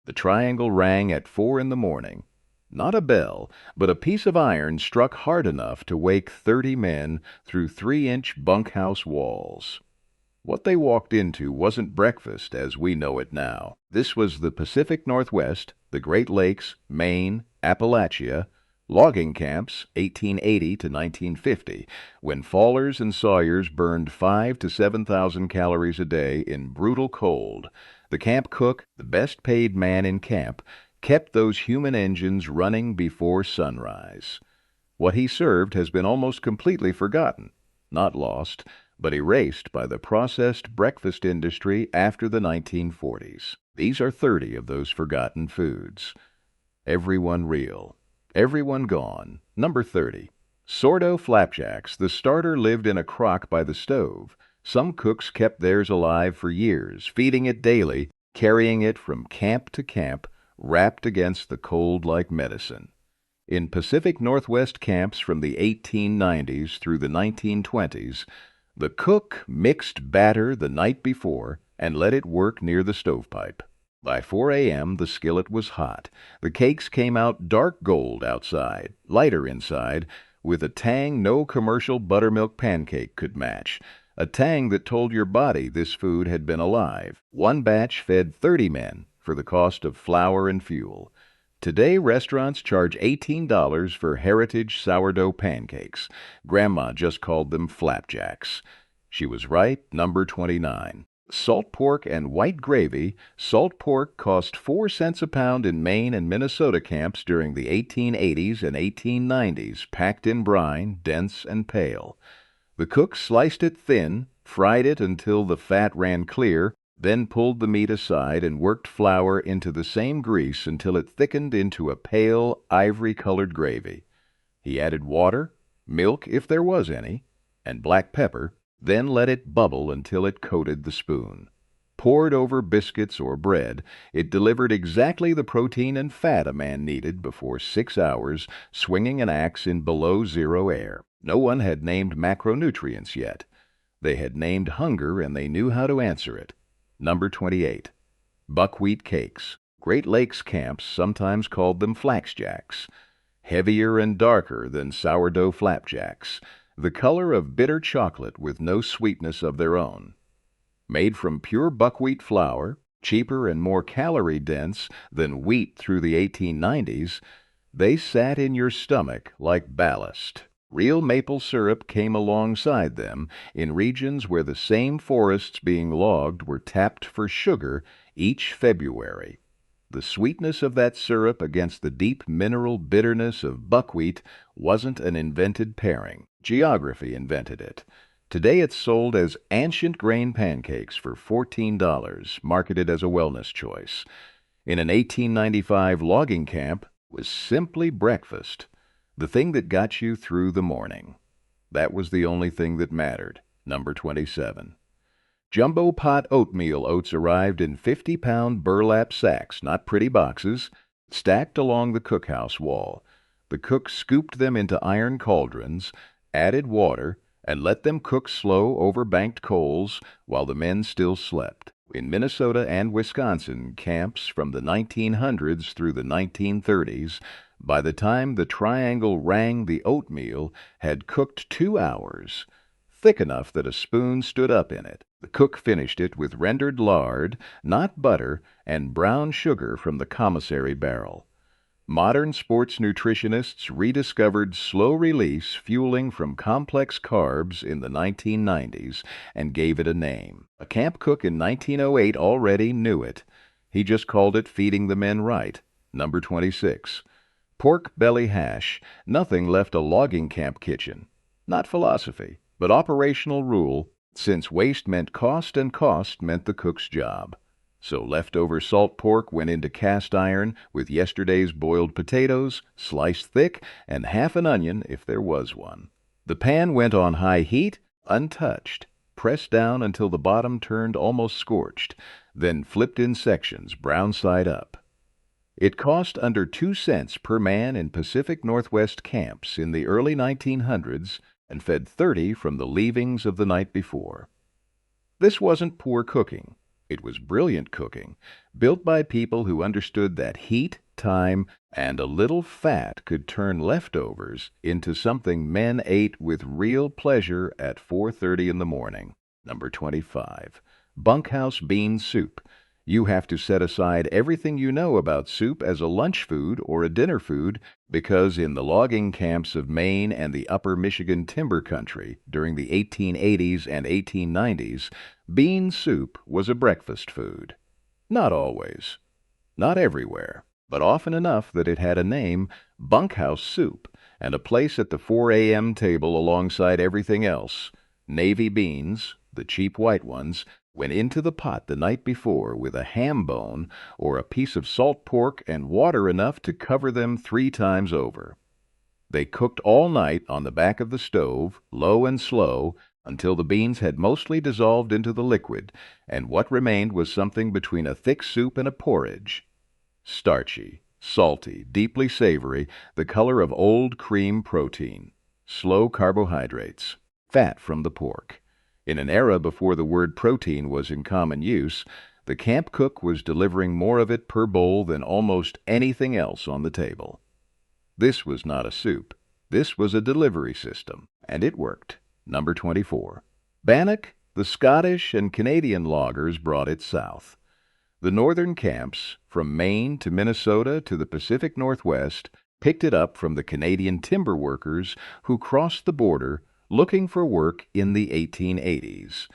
The triangle rang at 4 in the morning. Not a bell, but a piece of iron struck hard enough to wake 30 men through 3-inch bunkhouse walls. What they walked into wasn't breakfast as we know it now. This was the Pacific Northwest, the Great Lakes, Maine, Appalachia, logging camps 1880 to 1950, when fallers and sawyers burned 5,000 to 7,000 calories a day in brutal cold. The camp cook, the best paid man in camp, kept those human engines running before sunrise. What he served has been almost completely forgotten, not lost, but erased by the processed breakfast industry after the 1940s. These are 30 of those forgotten foods. Everyone real. Everyone gone. Number 30. Sourdough flapjacks. The starter lived in a crock by the stove. Some cooks kept theirs alive for years, feeding it daily, carrying it from camp to camp, wrapped against the cold like medicine. In Pacific Northwest camps from the 1890s through the 1920s, the cook mixed batter the night before and let it work near the stovepipe. By 4 a.m. the skillet was hot. The cakes came out dark gold outside, lighter inside, with a tang no commercial buttermilk pancake could match, a tang that told your body this food had been alive. One batch fed 30 men for the cost of flour and fuel. Today, restaurants charge $18 for heritage sourdough pancakes. Grandma just called them flapjacks. She was right. Number 29. Salt pork and white gravy. Salt pork cost 4 cents a pound in Maine and Minnesota camps during the 1880s and 1890s, packed in brine, dense and pale. The cook sliced it thin, fried it until the fat ran clear, then pulled the meat aside and worked flour into the same grease until it thickened into a pale, ivory-colored gravy. He added water, milk if there was any, and black pepper, then let it bubble until it coated the spoon. Poured over biscuits or bread, it delivered exactly the protein and fat a man needed before 6 hours, swinging an axe in below-zero air. No one had named macronutrients yet. They had named hunger, and they knew how to answer it. Number 28. Buckwheat cakes. Great Lakes camps sometimes called them flaxjacks. Heavier and darker than sourdough flapjacks. The color of bitter chocolate with no sweetness of their own. Made from pure buckwheat flour, cheaper and more calorie-dense than wheat through the 1890s, they sat in your stomach like ballast. Real maple syrup came alongside them in regions where the same forests being logged were tapped for sugar each February. The sweetness of that syrup against the deep mineral bitterness of buckwheat wasn't an invented pairing. Geography invented it. Today it's sold as ancient grain pancakes for $14, marketed as a wellness choice. In an 1895 logging camp, it was simply breakfast. The thing that got you through the morning. That was the only thing that mattered. Number 27. Jumbo pot oatmeal oats arrived in 50-pound burlap sacks, not pretty boxes, stacked along the cookhouse wall. The cook scooped them into iron cauldrons, added water, and let them cook slow over banked coals while the men still slept. In Minnesota and Wisconsin camps from the 1900s through the 1930s, by the time the triangle rang, the oatmeal had cooked 2 hours, thick enough that a spoon stood up in it. The cook finished it with rendered lard, not butter, and brown sugar from the commissary barrel. Modern sports nutritionists rediscovered slow-release fueling from complex carbs in the 1990s and gave it a name. A camp cook in 1908 already knew it. He just called it feeding the men right. Number 26. Pork belly hash. Nothing left a logging camp kitchen. Not philosophy, but operational rule, since waste meant cost and cost meant the cook's job. So leftover salt pork went into cast iron with yesterday's boiled potatoes, sliced thick, and half an onion if there was one. The pan went on high heat, untouched, pressed down until the bottom turned almost scorched, then flipped in sections, brown side up. It cost under 2 cents per man in Pacific Northwest camps in the early 1900s and fed 30 from the leavings of the night before. This wasn't poor cooking. It was brilliant cooking, built by people who understood that heat, time, and a little fat could turn leftovers into something men ate with real pleasure at 4:30 in the morning. Number 25. Bunkhouse bean soup. You have to set aside everything you know about soup as a lunch food or a dinner food because in the logging camps of Maine and the upper Michigan timber country during the 1880s and 1890s, bean soup was a breakfast food. Not always, not everywhere, but often enough that it had a name, bunkhouse soup, and a place at the 4 a.m. table alongside everything else. Navy beans, the cheap white ones, went into the pot the night before with a ham bone or a piece of salt pork and water enough to cover them 3 times over. They cooked all night on the back of the stove, low and slow, until the beans had mostly dissolved into the liquid, and what remained was something between a thick soup and a porridge. Starchy, salty, deeply savory, the color of old cream protein. Slow carbohydrates. Fat from the pork. In an era before the word protein was in common use, the camp cook was delivering more of it per bowl than almost anything else on the table. This was not a soup. This was a delivery system, and it worked. Number 24. Bannock, the Scottish and Canadian loggers brought it south. The northern camps, from Maine to Minnesota to the Pacific Northwest, picked it up from the Canadian timber workers who crossed the border looking for work in the 1880s.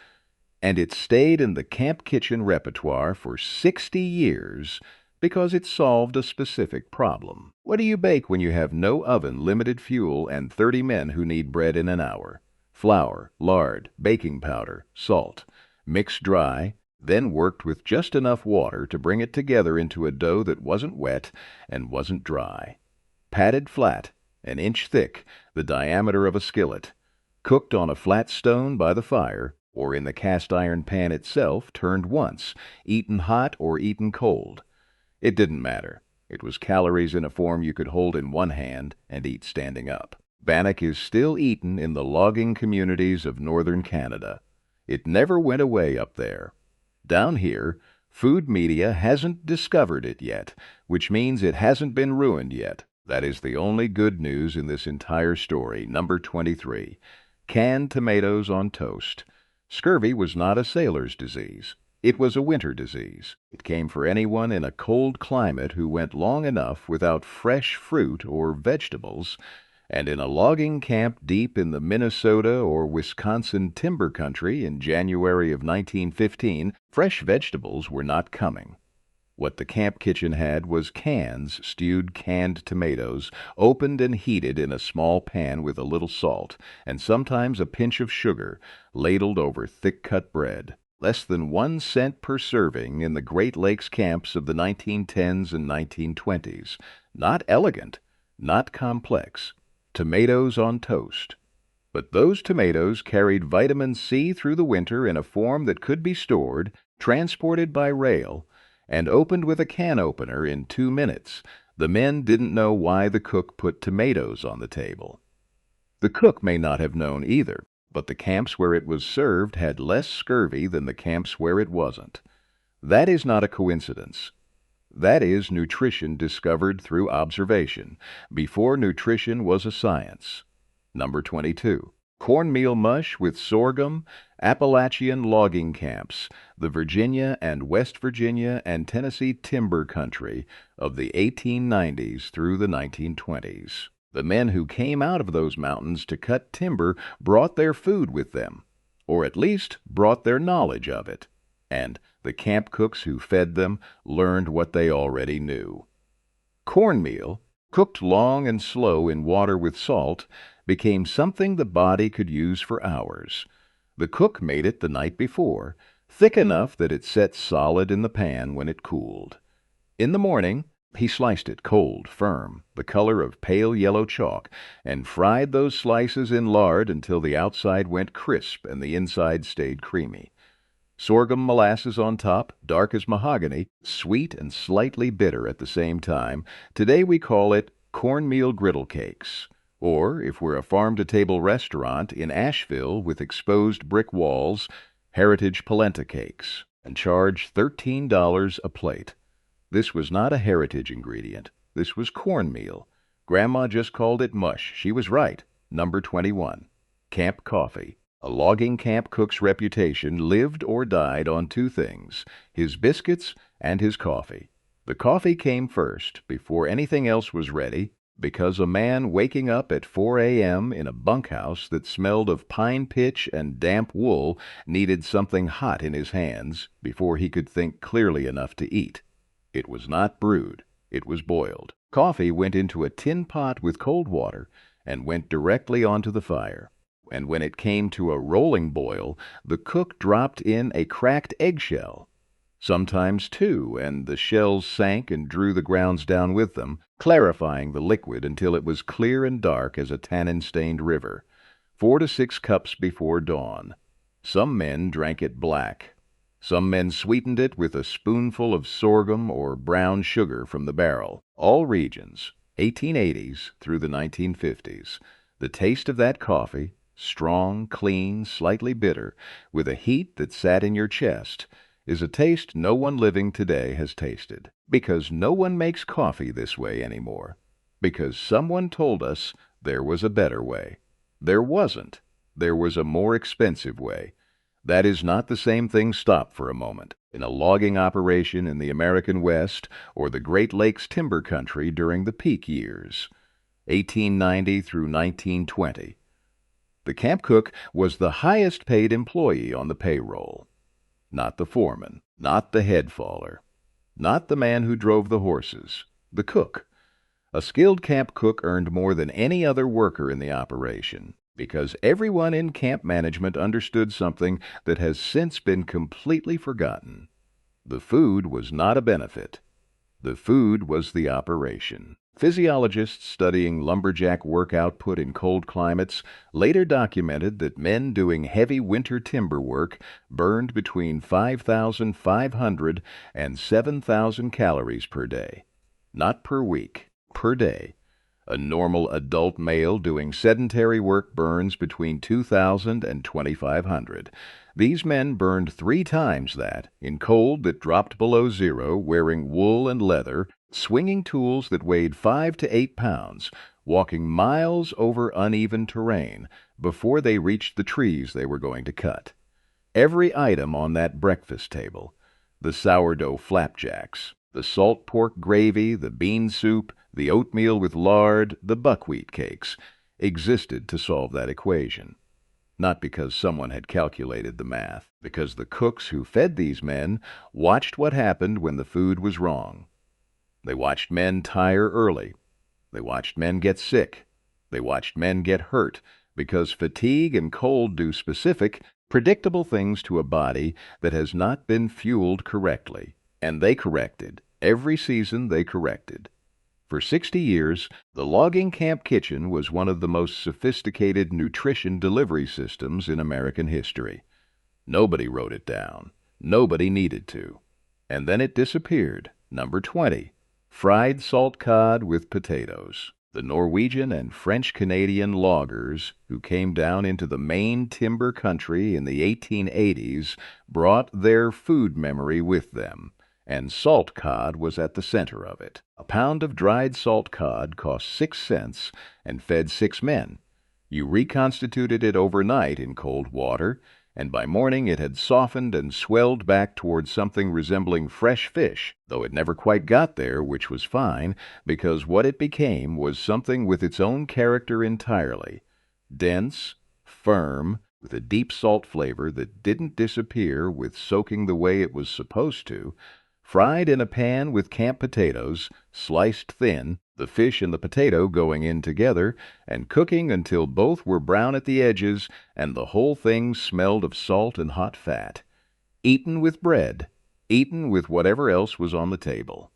And it stayed in the camp kitchen repertoire for 60 years because it solved a specific problem. What do you bake when you have no oven, limited fuel, and 30 men who need bread in an hour? Flour, lard, baking powder, salt. Mixed dry, then worked with just enough water to bring it together into a dough that wasn't wet and wasn't dry. Patted flat, an inch thick, the diameter of a skillet. Cooked on a flat stone by the fire, or in the cast iron pan itself, turned once, eaten hot or eaten cold. It didn't matter. It was calories in a form you could hold in one hand and eat standing up. Bannock is still eaten in the logging communities of northern Canada. It never went away up there. Down here, food media hasn't discovered it yet, which means it hasn't been ruined yet. That is the only good news in this entire story. Number 23. Canned tomatoes on toast. Scurvy was not a sailor's disease. It was a winter disease. It came for anyone in a cold climate who went long enough without fresh fruit or vegetables, and in a logging camp deep in the Minnesota or Wisconsin timber country in January of 1915, fresh vegetables were not coming. What the camp kitchen had was cans, stewed canned tomatoes, opened and heated in a small pan with a little salt, and sometimes a pinch of sugar, ladled over thick-cut bread. Less than 1 cent per serving in the Great Lakes camps of the 1910s and 1920s. Not elegant, not complex. Tomatoes on toast. But those tomatoes carried vitamin C through the winter in a form that could be stored, transported by rail, and opened with a can opener in 2 minutes. The men didn't know why the cook put tomatoes on the table. The cook may not have known either, but the camps where it was served had less scurvy than the camps where it wasn't. That is not a coincidence. That is nutrition discovered through observation, before nutrition was a science. Number 22. Cornmeal mush with sorghum, Appalachian logging camps, the Virginia and West Virginia and Tennessee timber country of the 1890s through the 1920s. The men who came out of those mountains to cut timber brought their food with them, or at least brought their knowledge of it, and the camp cooks who fed them learned what they already knew. Cornmeal, cooked long and slow in water with salt, became something the body could use for hours. The cook made it the night before, thick enough that it set solid in the pan when it cooled. In the morning, he sliced it cold, firm, the color of pale yellow chalk, and fried those slices in lard until the outside went crisp and the inside stayed creamy. Sorghum molasses on top, dark as mahogany, sweet and slightly bitter at the same time. Today we call it cornmeal griddle cakes. Or, if we're a farm-to-table restaurant in Asheville with exposed brick walls, heritage polenta cakes. and charged $13 a plate. This was not a heritage ingredient. This was cornmeal. Grandma just called it mush. She was right. Number 21. Camp coffee. A logging camp cook's reputation lived or died on two things: his biscuits and his coffee. The coffee came first, before anything else was ready, because a man waking up at 4 a.m. in a bunkhouse that smelled of pine pitch and damp wool needed something hot in his hands before he could think clearly enough to eat. It was not brewed. It was boiled. Coffee went into a tin pot with cold water and went directly onto the fire. And when it came to a rolling boil, the cook dropped in a cracked eggshell, sometimes two, and the shells sank and drew the grounds down with them, clarifying the liquid until it was clear and dark as a tannin-stained river. 4 to 6 cups before dawn. Some men drank it black. Some men sweetened it with a spoonful of sorghum or brown sugar from the barrel. All regions, 1880s through the 1950s. The taste of that coffee, strong, clean, slightly bitter, with a heat that sat in your chest, is a taste no one living today has tasted. Because no one makes coffee this way anymore. Because someone told us there was a better way. There wasn't. There was a more expensive way. That is not the same thing. Stop for a moment. In a logging operation in the American West or the Great Lakes timber country during the peak years, 1890 through 1920, the camp cook was the highest paid employee on the payroll. Not the foreman, not the head faller, not the man who drove the horses, the cook. A skilled camp cook earned more than any other worker in the operation, because everyone in camp management understood something that has since been completely forgotten. The food was not a benefit. The food was the operation. Physiologists studying lumberjack work output in cold climates later documented that men doing heavy winter timber work burned between 5,500 and 7,000 calories per day. Not per week, per day. A normal adult male doing sedentary work burns between 2,000 and 2,500. These men burned 3 times that, in cold that dropped below zero, wearing wool and leather, swinging tools that weighed 5 to 8 pounds, walking miles over uneven terrain before they reached the trees they were going to cut. Every item on that breakfast table, the sourdough flapjacks, the salt pork gravy, the bean soup, the oatmeal with lard, the buckwheat cakes, existed to solve that equation. Not because someone had calculated the math, because the cooks who fed these men watched what happened when the food was wrong. They watched men tire early. They watched men get sick. They watched men get hurt, because fatigue and cold do specific, predictable things to a body that has not been fueled correctly. And they corrected. Every season they corrected. For 60 years, the logging camp kitchen was one of the most sophisticated nutrition delivery systems in American history. Nobody wrote it down. Nobody needed to. And then it disappeared. Number 20. Fried salt cod with potatoes. The Norwegian and French-Canadian loggers who came down into the Maine timber country in the 1880s brought their food memory with them, and salt cod was at the center of it. A pound of dried salt cod cost 6 cents and fed 6 men. You reconstituted it overnight in cold water, and by morning it had softened and swelled back towards something resembling fresh fish, though it never quite got there, which was fine, because what it became was something with its own character entirely. Dense, firm, with a deep salt flavor that didn't disappear with soaking the way it was supposed to, fried in a pan with camp potatoes, sliced thin, the fish and the potato going in together, and cooking until both were brown at the edges and the whole thing smelled of salt and hot fat. Eaten with bread, eaten with whatever else was on the table.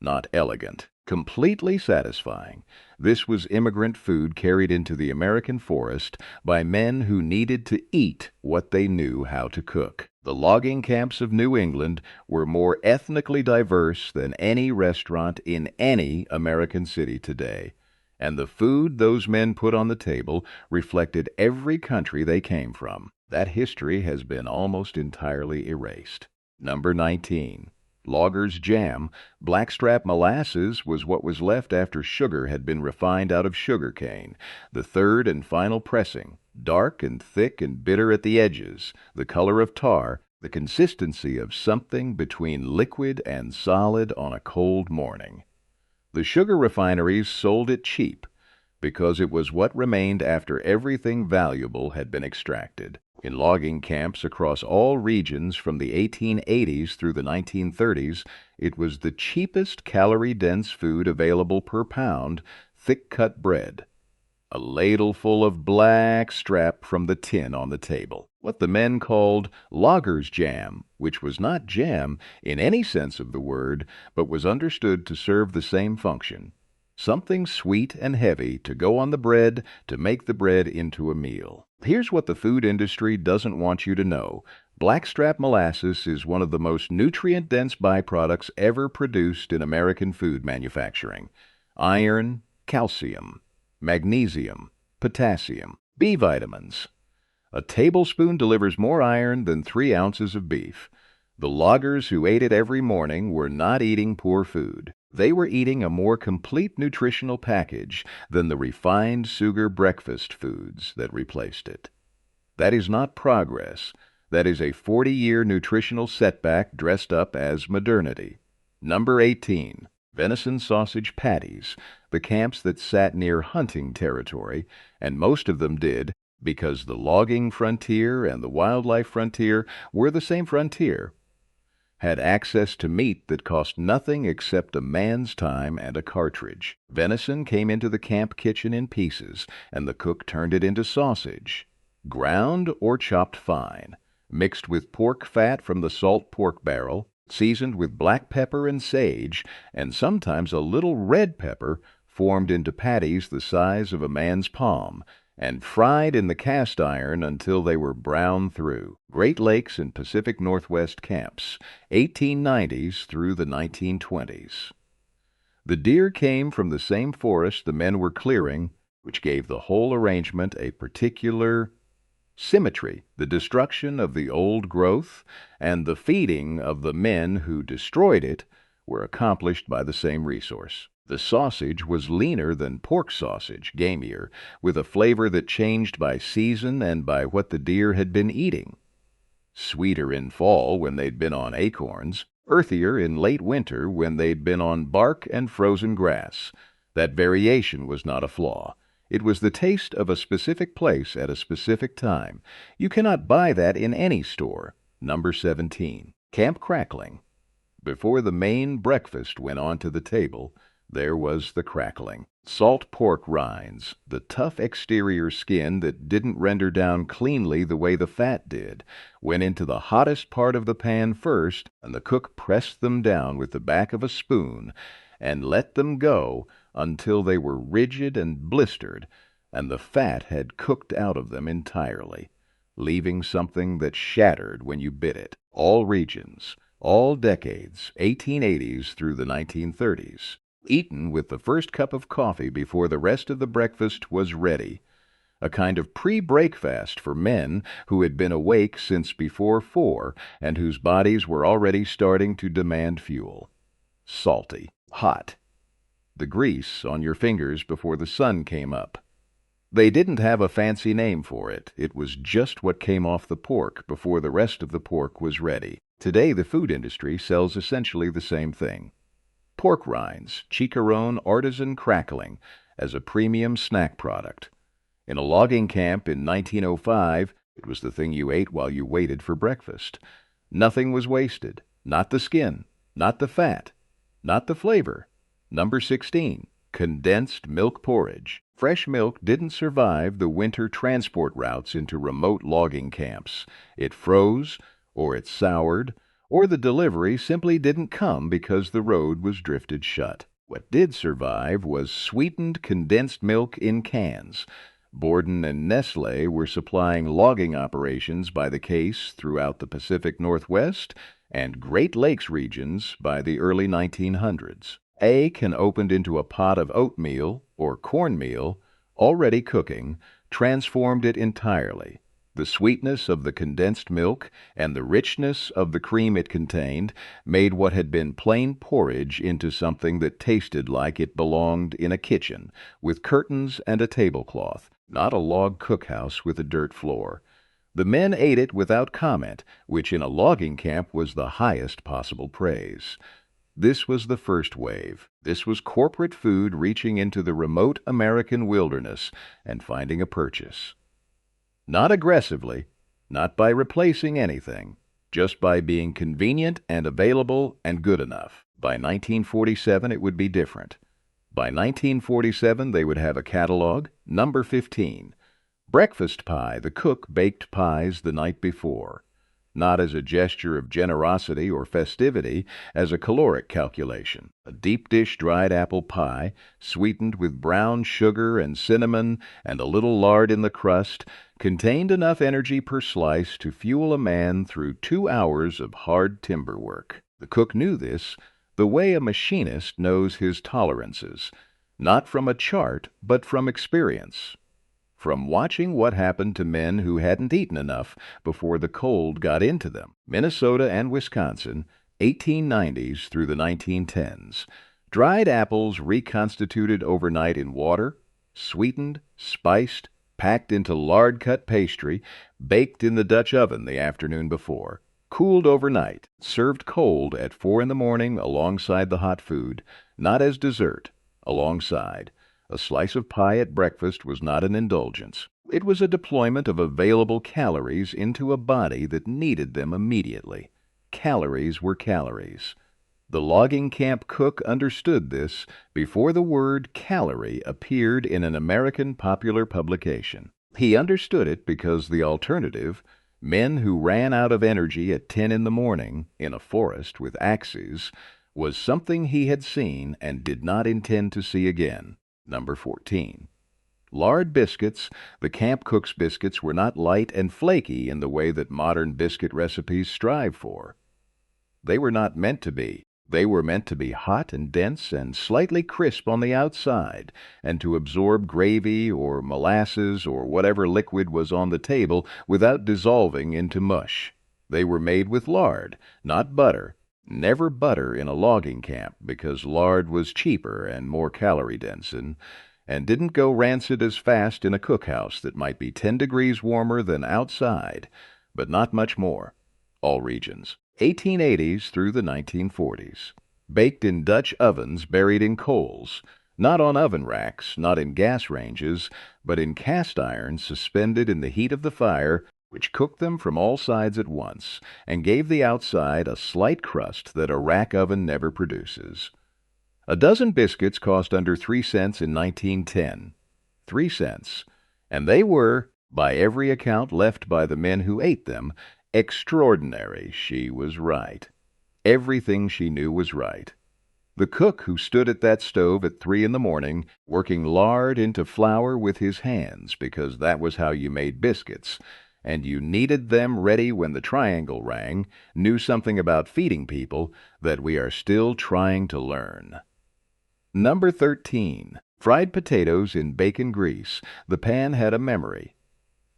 Not elegant, completely satisfying. This was immigrant food carried into the American forest by men who needed to eat what they knew how to cook. The logging camps of New England were more ethnically diverse than any restaurant in any American city today, and the food those men put on the table reflected every country they came from. That history has been almost entirely erased. Number 19. Logger's jam. Blackstrap molasses was what was left after sugar had been refined out of sugar cane. The third and final pressing. Dark and thick and bitter at the edges, the color of tar, the consistency of something between liquid and solid on a cold morning. The sugar refineries sold it cheap because it was what remained after everything valuable had been extracted. In logging camps across all regions from the 1880s through the 1930s, it was the cheapest calorie-dense food available per pound, thick-cut bread. A ladleful of black strap from the tin on the table. What the men called logger's jam, which was not jam in any sense of the word, but was understood to serve the same function. Something sweet and heavy to go on the bread to make the bread into a meal. Here's what the food industry doesn't want you to know. Blackstrap molasses is one of the most nutrient-dense byproducts ever produced in American food manufacturing. Iron, calcium, magnesium, potassium, B vitamins. A tablespoon delivers more iron than 3 ounces of beef. The loggers who ate it every morning were not eating poor food. They were eating a more complete nutritional package than the refined sugar breakfast foods that replaced it. That is not progress. That is a 40-year nutritional setback dressed up as modernity. Number 18. Venison sausage patties. The camps that sat near hunting territory, and most of them did, because the logging frontier and the wildlife frontier were the same frontier, had access to meat that cost nothing except a man's time and a cartridge. Venison came into the camp kitchen in pieces, and the cook turned it into sausage, ground or chopped fine, mixed with pork fat from the salt pork barrel, seasoned with black pepper and sage, and sometimes a little red pepper, formed into patties the size of a man's palm, and fried in the cast iron until they were brown through. Great Lakes and Pacific Northwest camps, 1890s through the 1920s. The deer came from the same forest the men were clearing, which gave the whole arrangement a particular symmetry. The destruction of the old growth and the feeding of the men who destroyed it were accomplished by the same resource. The sausage was leaner than pork sausage, gamier, with a flavor that changed by season and by what the deer had been eating. Sweeter in fall when they'd been on acorns, earthier in late winter when they'd been on bark and frozen grass. That variation was not a flaw. It was the taste of a specific place at a specific time. You cannot buy that in any store. Number 17. Camp crackling. Before the main breakfast went onto the table, there was the crackling. Salt pork rinds, the tough exterior skin that didn't render down cleanly the way the fat did, went into the hottest part of the pan first, and the cook pressed them down with the back of a spoon and let them go until they were rigid and blistered, and the fat had cooked out of them entirely, leaving something that shattered when you bit it. All regions, all decades, 1880s through the 1930s. Eaten with the first cup of coffee before the rest of the breakfast was ready, a kind of pre-breakfast for men who had been awake since before 4 and whose bodies were already starting to demand fuel. Salty, hot, the grease on your fingers before the sun came up. They didn't have a fancy name for it. It was just what came off the pork before the rest of the pork was ready. Today the food industry sells essentially the same thing. Pork rinds, chicharron artisan crackling as a premium snack product. In a logging camp in 1905, it was the thing you ate while you waited for breakfast. Nothing was wasted. Not the skin, not the fat, not the flavor. Number 16. Condensed milk porridge. Fresh milk didn't survive the winter transport routes into remote logging camps. It froze, or it soured, or the delivery simply didn't come because the road was drifted shut. What did survive was sweetened condensed milk in cans. Borden and Nestle were supplying logging operations by the case throughout the Pacific Northwest and Great Lakes regions by the early 1900s. A can opened into a pot of oatmeal or cornmeal, already cooking, transformed it entirely. The sweetness of the condensed milk and the richness of the cream it contained made what had been plain porridge into something that tasted like it belonged in a kitchen, with curtains and a tablecloth, not a log cookhouse with a dirt floor. The men ate it without comment, which in a logging camp was the highest possible praise. This was the first wave. This was corporate food reaching into the remote American wilderness and finding a purchase. Not aggressively, not by replacing anything, just by being convenient and available and good enough. By 1947, it would be different. By 1947, they would have a catalog, number 15. Breakfast pie, the cook baked pies the night before. Not as a gesture of generosity or festivity, as a caloric calculation. A deep dish dried apple pie, sweetened with brown sugar and cinnamon and a little lard in the crust, contained enough energy per slice to fuel a man through 2 hours of hard timber work. The cook knew this, the way a machinist knows his tolerances, not from a chart, but from experience. From watching what happened to men who hadn't eaten enough before the cold got into them. Minnesota and Wisconsin, 1890s through the 1910s. Dried apples reconstituted overnight in water, sweetened, spiced, packed into lard-cut pastry, baked in the Dutch oven the afternoon before, cooled overnight, served cold at 4 in the morning alongside the hot food, not as dessert, alongside. A slice of pie at breakfast was not an indulgence. It was a deployment of available calories into a body that needed them immediately. Calories were calories. The logging camp cook understood this before the word calorie appeared in an American popular publication. He understood it because the alternative, men who ran out of energy at 10 in the morning in a forest with axes, was something he had seen and did not intend to see again. Number 14. Lard biscuits, the camp cook's biscuits, were not light and flaky in the way that modern biscuit recipes strive for. They were not meant to be. They were meant to be hot and dense and slightly crisp on the outside, and to absorb gravy or molasses or whatever liquid was on the table without dissolving into mush. They were made with lard, not butter. Never butter in a logging camp, because lard was cheaper and more calorie-dense, and didn't go rancid as fast in a cookhouse that might be 10 degrees warmer than outside, but not much more. All regions. 1880s through the 1940s. Baked in Dutch ovens buried in coals, not on oven racks, not in gas ranges, but in cast iron suspended in the heat of the fire, which cooked them from all sides at once, and gave the outside a slight crust that a rack oven never produces. A dozen biscuits cost under 3 cents in 1910. 3 cents. And they were, by every account left by the men who ate them, extraordinary. She was right. Everything she knew was right. The cook who stood at that stove at 3 in the morning, working lard into flour with his hands, because that was how you made biscuits, and you needed them ready when the triangle rang, knew something about feeding people that we are still trying to learn. Number 13. Fried potatoes in bacon grease. The pan had a memory.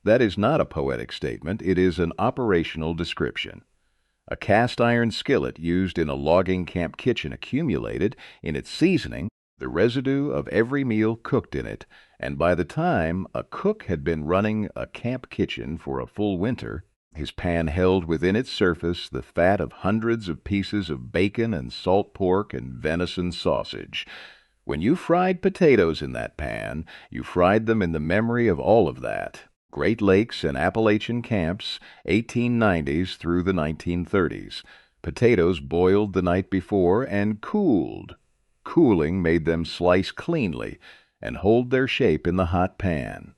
That is not a poetic statement. It is an operational description. A cast iron skillet used in a logging camp kitchen accumulated, in its seasoning, the residue of every meal cooked in it, and by the time a cook had been running a camp kitchen for a full winter, his pan held within its surface the fat of hundreds of pieces of bacon and salt pork and venison sausage. When you fried potatoes in that pan, you fried them in the memory of all of that. Great Lakes and Appalachian camps, 1890s through the 1930s. Potatoes boiled the night before and cooled. Cooling made them slice cleanly and hold their shape in the hot pan.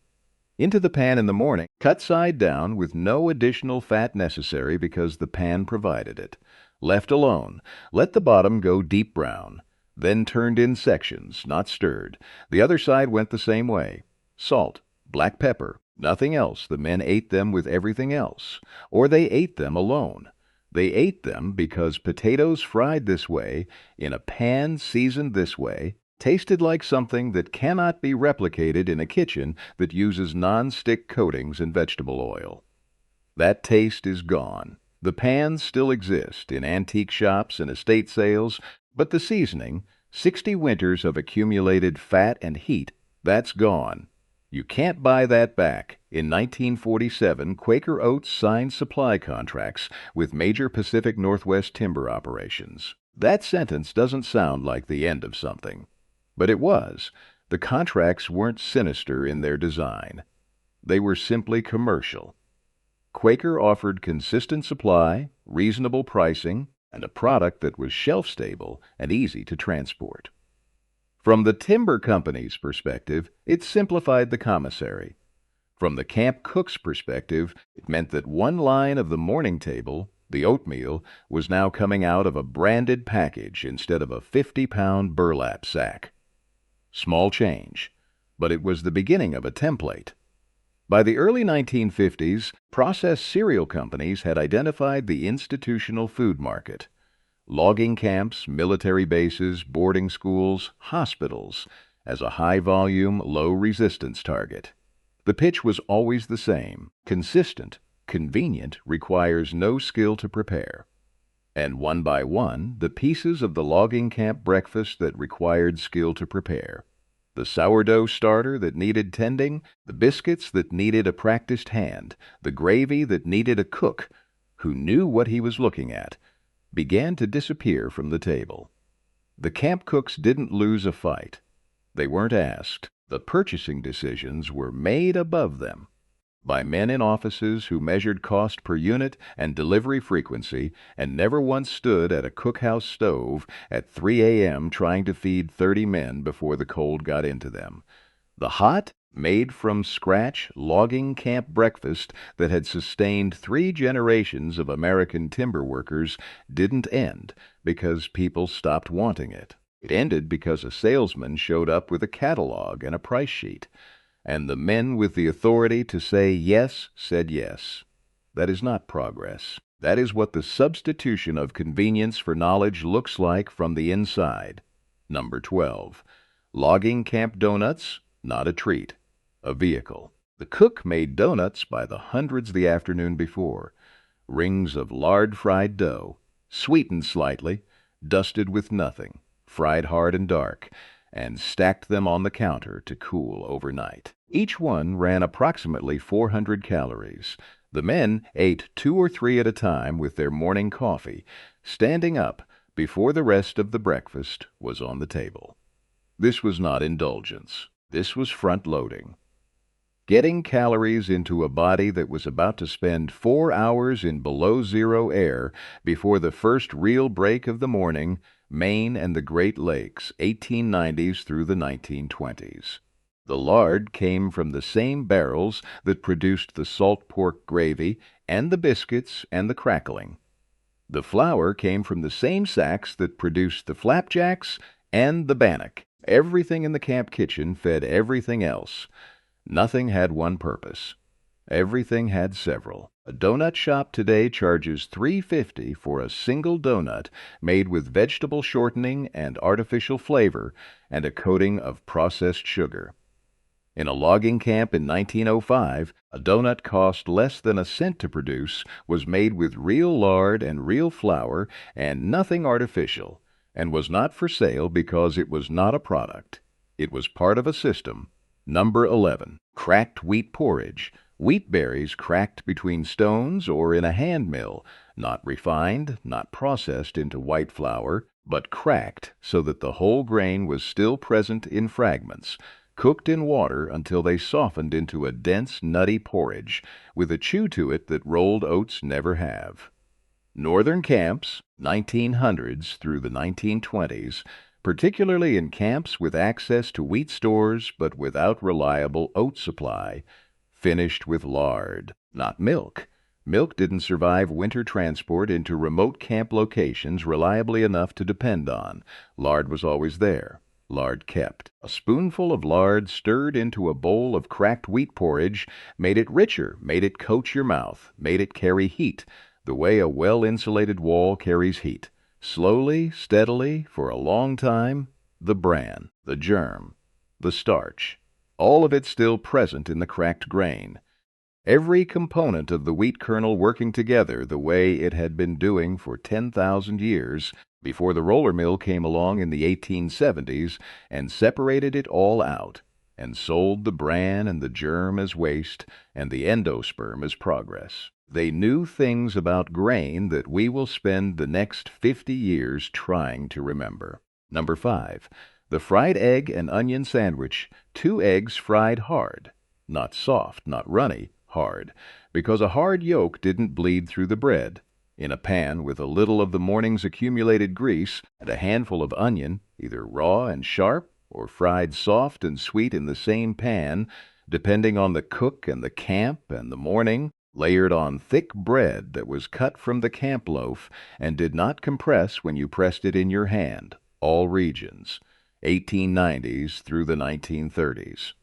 Into the pan in the morning, cut side down with no additional fat necessary because the pan provided it. Left alone, let the bottom go deep brown. Then turned in sections, not stirred. The other side went the same way. Salt, black pepper, nothing else. The men ate them with everything else. Or they ate them alone. They ate them because potatoes fried this way, in a pan seasoned this way, tasted like something that cannot be replicated in a kitchen that uses non-stick coatings and vegetable oil. That taste is gone. The pans still exist in antique shops and estate sales, but the seasoning, 60 winters of accumulated fat and heat, that's gone. You can't buy that back. In 1947, Quaker Oats signed supply contracts with major Pacific Northwest timber operations. That sentence doesn't sound like the end of something. But it was. The contracts weren't sinister in their design. They were simply commercial. Quaker offered consistent supply, reasonable pricing, and a product that was shelf-stable and easy to transport. From the timber company's perspective, it simplified the commissary. From the camp cook's perspective, it meant that one line of the morning table, the oatmeal, was now coming out of a branded package instead of a 50-pound burlap sack. Small change, but it was the beginning of a template. By the early 1950s, processed cereal companies had identified the institutional food market. Logging camps, military bases, boarding schools, hospitals, as a high-volume, low-resistance target. The pitch was always the same: consistent, convenient, requires no skill to prepare. And one by one, the pieces of the logging camp breakfast that required skill to prepare. The sourdough starter that needed tending, the biscuits that needed a practiced hand, the gravy that needed a cook who knew what he was looking at, began to disappear from the table. The camp cooks didn't lose a fight. They weren't asked. The purchasing decisions were made above them by men in offices who measured cost per unit and delivery frequency and never once stood at a cookhouse stove at 3 a.m. trying to feed 30 men before the cold got into them. The hot, made-from-scratch logging camp breakfast that had sustained 3 generations of American timber workers didn't end because people stopped wanting it. It ended because a salesman showed up with a catalog and a price sheet, and the men with the authority to say yes said yes. That is not progress. That is what the substitution of convenience for knowledge looks like from the inside. Number 12. Logging camp donuts, not a treat. A vehicle. The cook made donuts by the hundreds the afternoon before. Rings of lard-fried dough, sweetened slightly, dusted with nothing, fried hard and dark, and stacked them on the counter to cool overnight. Each one ran approximately 400 calories. The men ate 2 or 3 at a time with their morning coffee, standing up before the rest of the breakfast was on the table. This was not indulgence. This was front-loading. Getting calories into a body that was about to spend 4 hours in below-zero air before the first real break of the morning, Maine and the Great Lakes, 1890s through the 1920s. The lard came from the same barrels that produced the salt pork gravy and the biscuits and the crackling. The flour came from the same sacks that produced the flapjacks and the bannock. Everything in the camp kitchen fed everything else. Nothing had one purpose. Everything had several. A donut shop today charges $3.50 for a single donut made with vegetable shortening and artificial flavor and a coating of processed sugar. In a logging camp in 1905, a donut cost less than a cent to produce, was made with real lard and real flour and nothing artificial, and was not for sale because it was not a product. It was part of a system. Number 11. Cracked wheat porridge. Wheat berries cracked between stones or in a hand mill, not refined, not processed into white flour, but cracked so that the whole grain was still present in fragments, cooked in water until they softened into a dense, nutty porridge, with a chew to it that rolled oats never have. Northern camps, 1900s through the 1920s, particularly in camps with access to wheat stores but without reliable oat supply, finished with lard, not milk. Milk didn't survive winter transport into remote camp locations reliably enough to depend on. Lard was always there. Lard kept. A spoonful of lard stirred into a bowl of cracked wheat porridge made it richer, made it coat your mouth, made it carry heat, the way a well-insulated wall carries heat. Slowly, steadily, for a long time, the bran, the germ, the starch, all of it still present in the cracked grain. Every component of the wheat kernel working together the way it had been doing for 10,000 years before the roller mill came along in the 1870s and separated it all out and sold the bran and the germ as waste and the endosperm as progress. They knew things about grain that we will spend the next 50 years trying to remember. Number 5. The fried egg and onion sandwich, 2 eggs fried hard. Not soft, not runny, hard, because a hard yolk didn't bleed through the bread. In a pan with a little of the morning's accumulated grease and a handful of onion, either raw and sharp or fried soft and sweet in the same pan, depending on the cook and the camp and the morning, layered on thick bread that was cut from the camp loaf and did not compress when you pressed it in your hand. All regions, 1890s through the 1930s.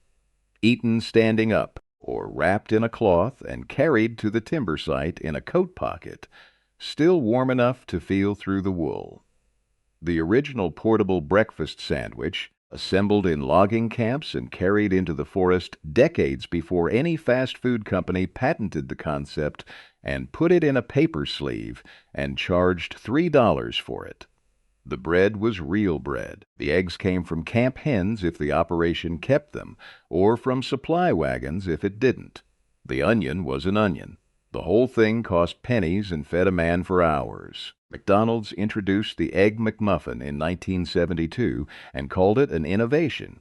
Eaten standing up, or wrapped in a cloth and carried to the timber site in a coat pocket, still warm enough to feel through the wool. The original portable breakfast sandwich, assembled in logging camps and carried into the forest decades before any fast food company patented the concept and put it in a paper sleeve and charged $3 for it. The bread was real bread. The eggs came from camp hens if the operation kept them, or from supply wagons if it didn't. The onion was an onion. The whole thing cost pennies and fed a man for hours. McDonald's introduced the Egg McMuffin in 1972 and called it an innovation.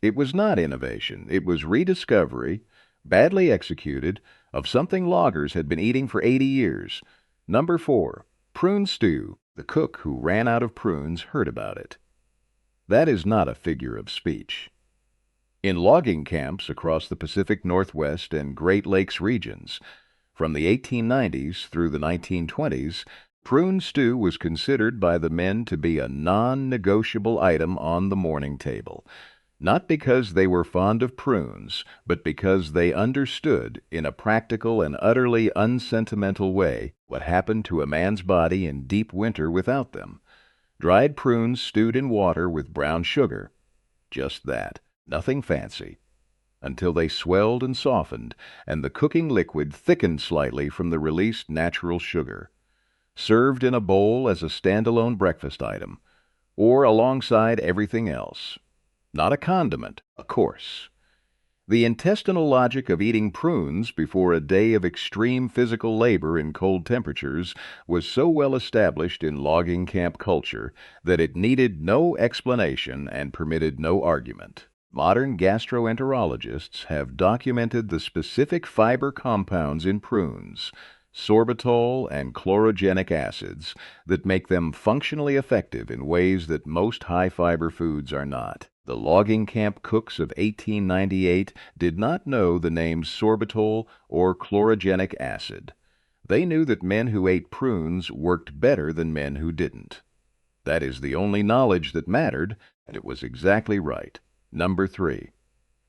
It was not innovation. It was rediscovery, badly executed, of something loggers had been eating for 80 years. Number 4. Prune stew. The cook who ran out of prunes heard about it. That is not a figure of speech. In logging camps across the Pacific Northwest and Great Lakes regions, from the 1890s through the 1920s, prune stew was considered by the men to be a non-negotiable item on the morning table, not because they were fond of prunes, but because they understood, in a practical and utterly unsentimental way, what happened to a man's body in deep winter without them. Dried prunes stewed in water with brown sugar. Just that, nothing fancy. Until they swelled and softened, and the cooking liquid thickened slightly from the released natural sugar. Served in a bowl as a standalone breakfast item, or alongside everything else. Not a condiment, a course. The intestinal logic of eating prunes before a day of extreme physical labor in cold temperatures was so well established in logging camp culture that it needed no explanation and permitted no argument. Modern gastroenterologists have documented the specific fiber compounds in prunes, sorbitol and chlorogenic acids, that make them functionally effective in ways that most high-fiber foods are not. The logging camp cooks of 1898 did not know the names sorbitol or chlorogenic acid. They knew that men who ate prunes worked better than men who didn't. That is the only knowledge that mattered, and it was exactly right. Number 3.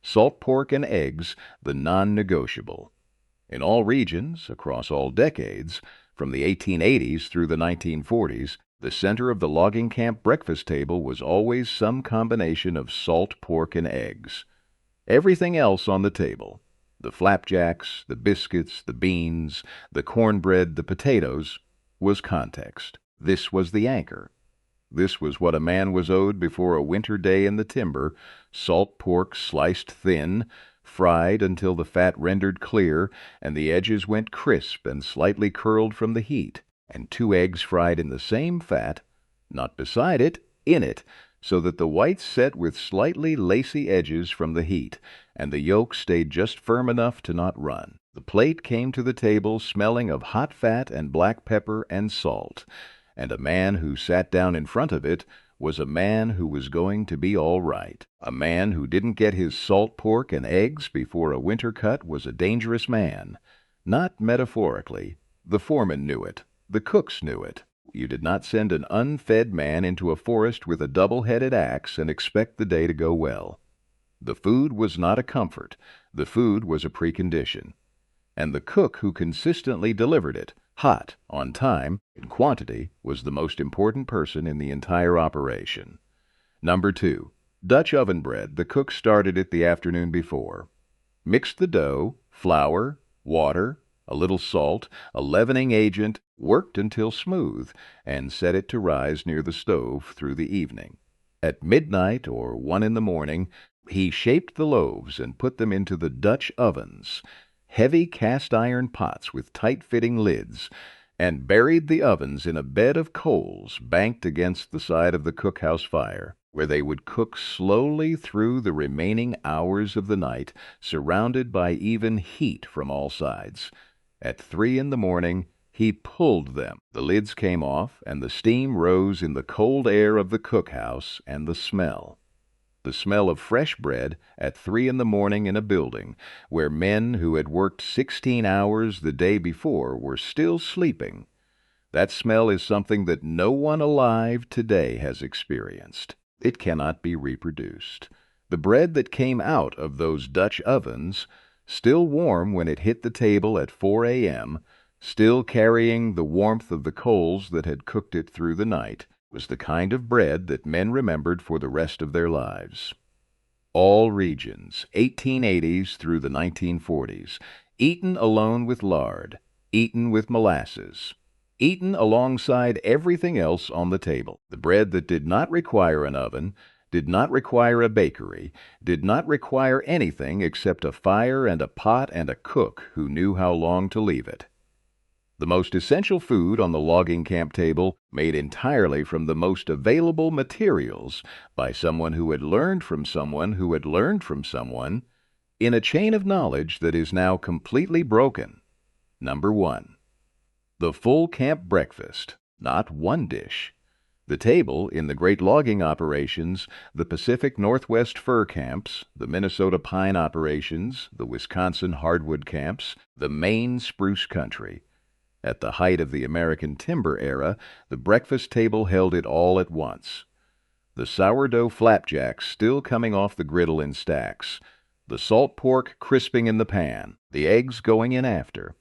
Salt pork and eggs, the non-negotiable. In all regions, across all decades, from the 1880s through the 1940s, the center of the logging camp breakfast table was always some combination of salt pork and eggs. Everything else on the table, the flapjacks, the biscuits, the beans, the cornbread, the potatoes, was context. This was the anchor. This was what a man was owed before a winter day in the timber: salt pork sliced thin, fried until the fat rendered clear and the edges went crisp and slightly curled from the heat, and 2 eggs fried in the same fat, not beside it, in it, so that the whites set with slightly lacy edges from the heat, and the yolk stayed just firm enough to not run. The plate came to the table smelling of hot fat and black pepper and salt, and a man who sat down in front of it was a man who was going to be all right. A man who didn't get his salt pork and eggs before a winter cut was a dangerous man. Not metaphorically. The foreman knew it. The cooks knew it. You did not send an unfed man into a forest with a double-headed axe and expect the day to go well. The food was not a comfort. The food was a precondition. And the cook who consistently delivered it, hot, on time, in quantity, was the most important person in the entire operation. Number 2. Dutch oven bread. The cook started it the afternoon before. Mixed the dough, flour, Water, a little salt, a leavening agent, worked until smooth, and set it to rise near the stove through the evening. At midnight or 1 in the morning, he shaped the loaves and put them into the Dutch ovens, heavy cast-iron pots with tight-fitting lids, and buried the ovens in a bed of coals banked against the side of the cookhouse fire, where they would cook slowly through the remaining hours of the night, surrounded by even heat from all sides. At 3 in the morning, he pulled them. The lids came off, and the steam rose in the cold air of the cookhouse, and the smell of fresh bread at 3 in the morning in a building where men who had worked 16 hours the day before were still sleeping. That smell is something that no one alive today has experienced. It cannot be reproduced. The bread that came out of those Dutch ovens, still warm when it hit the table at 4 a.m., still carrying the warmth of the coals that had cooked it through the night, was the kind of bread that men remembered for the rest of their lives. All regions, 1880s through the 1940s, eaten alone with lard, eaten with molasses, eaten alongside everything else on the table. The bread that did not require an oven, did not require a bakery, did not require anything except a fire and a pot and a cook who knew how long to leave it. The most essential food on the logging camp table, made entirely from the most available materials by someone who had learned from someone who had learned from someone, in a chain of knowledge that is now completely broken. Number 1. The full camp breakfast, not one dish. The table in the great logging operations, the Pacific Northwest fir camps, the Minnesota pine operations, the Wisconsin hardwood camps, the Maine spruce country. At the height of the American timber era, the breakfast table held it all at once. The sourdough flapjacks still coming off the griddle in stacks, the salt pork crisping in the pan, the eggs going in after,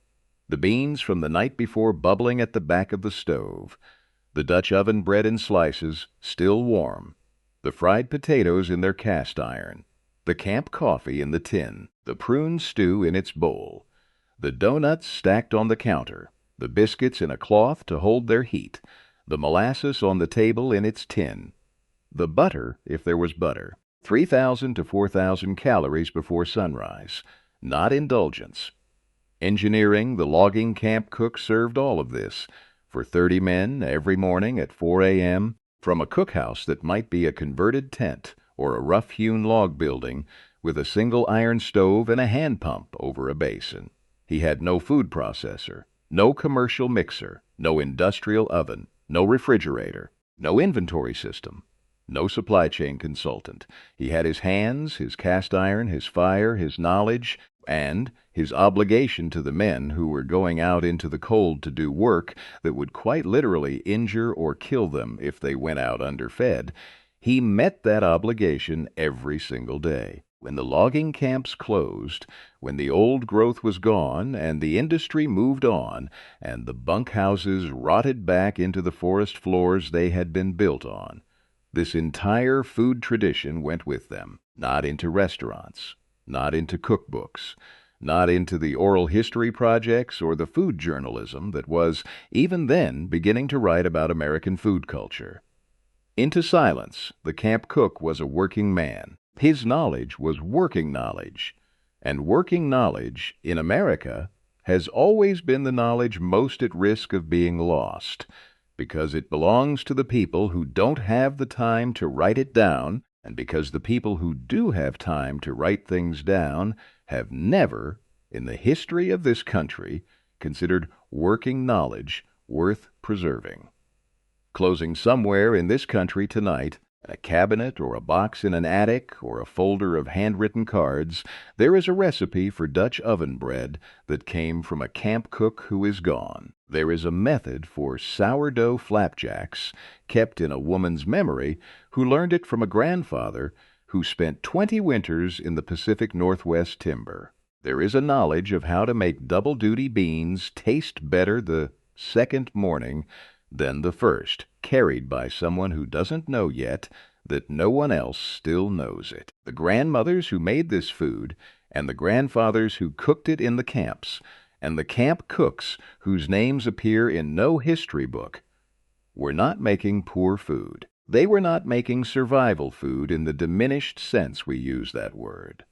the beans from the night before bubbling at the back of the stove, the Dutch oven bread in slices, still warm, the fried potatoes in their cast iron, the camp coffee in the tin, the prune stew in its bowl, the doughnuts stacked on the counter, the biscuits in a cloth to hold their heat, the molasses on the table in its tin, the butter, if there was butter, 3,000 to 4,000 calories before sunrise, not indulgence. Engineering, the logging camp cook served all of this, for 30 men every morning at 4 a.m., from a cookhouse that might be a converted tent or a rough-hewn log building with a single iron stove and a hand pump over a basin. He had no food processor, no commercial mixer, no industrial oven, no refrigerator, no inventory system, no supply chain consultant. He had his hands, his cast iron, his fire, his knowledge, and his obligation to the men who were going out into the cold to do work that would quite literally injure or kill them if they went out underfed. He met that obligation every single day. When the logging camps closed, when the old growth was gone and the industry moved on, and the bunkhouses rotted back into the forest floors they had been built on, this entire food tradition went with them, not into restaurants, not into cookbooks, not into the oral history projects or the food journalism that was, even then, beginning to write about American food culture. Into silence, the camp cook was a working man. His knowledge was working knowledge, and working knowledge, in America, has always been the knowledge most at risk of being lost, because it belongs to the people who don't have the time to write it down, and because the people who do have time to write things down have never, in the history of this country, considered working knowledge worth preserving. Closing somewhere in this country tonight, in a cabinet or a box in an attic or a folder of handwritten cards, there is a recipe for Dutch oven bread that came from a camp cook who is gone. There is a method for sourdough flapjacks kept in a woman's memory who learned it from a grandfather who spent 20 winters in the Pacific Northwest timber. There is a knowledge of how to make double-duty beans taste better the second morning than the first, carried by someone who doesn't know yet that no one else still knows it. The grandmothers who made this food and the grandfathers who cooked it in the camps, and the camp cooks whose names appear in no history book, were not making poor food. They were not making survival food in the diminished sense we use that word.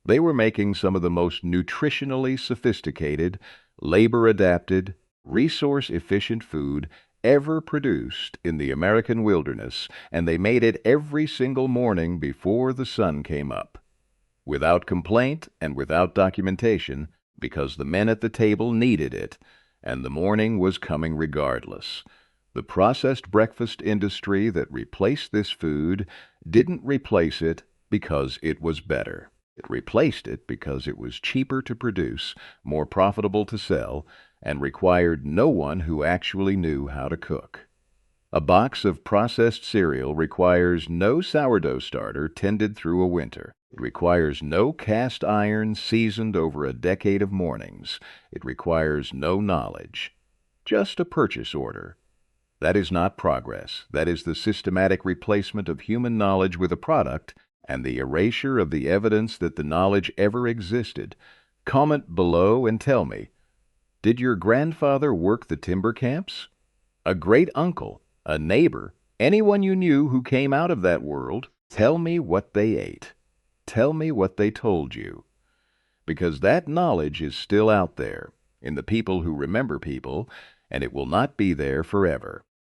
They were making some of the most nutritionally sophisticated, labor-adapted, resource-efficient food ever produced in the American wilderness, and they made it every single morning before the sun came up, without complaint and without documentation, because the men at the table needed it, and the morning was coming regardless. The processed breakfast industry that replaced this food didn't replace it because it was better. It replaced it because it was cheaper to produce, more profitable to sell, and required no one who actually knew how to cook. A box of processed cereal requires no sourdough starter tended through a winter. It requires no cast iron seasoned over a decade of mornings. It requires no knowledge, just a purchase order. That is not progress. That is the systematic replacement of human knowledge with a product and the erasure of the evidence that the knowledge ever existed. Comment below and tell me, did your grandfather work the timber camps? A great uncle, a neighbor, anyone you knew who came out of that world? Tell me what they ate. Tell me what they told you. Because that knowledge is still out there, in the people who remember people, and it will not be there forever.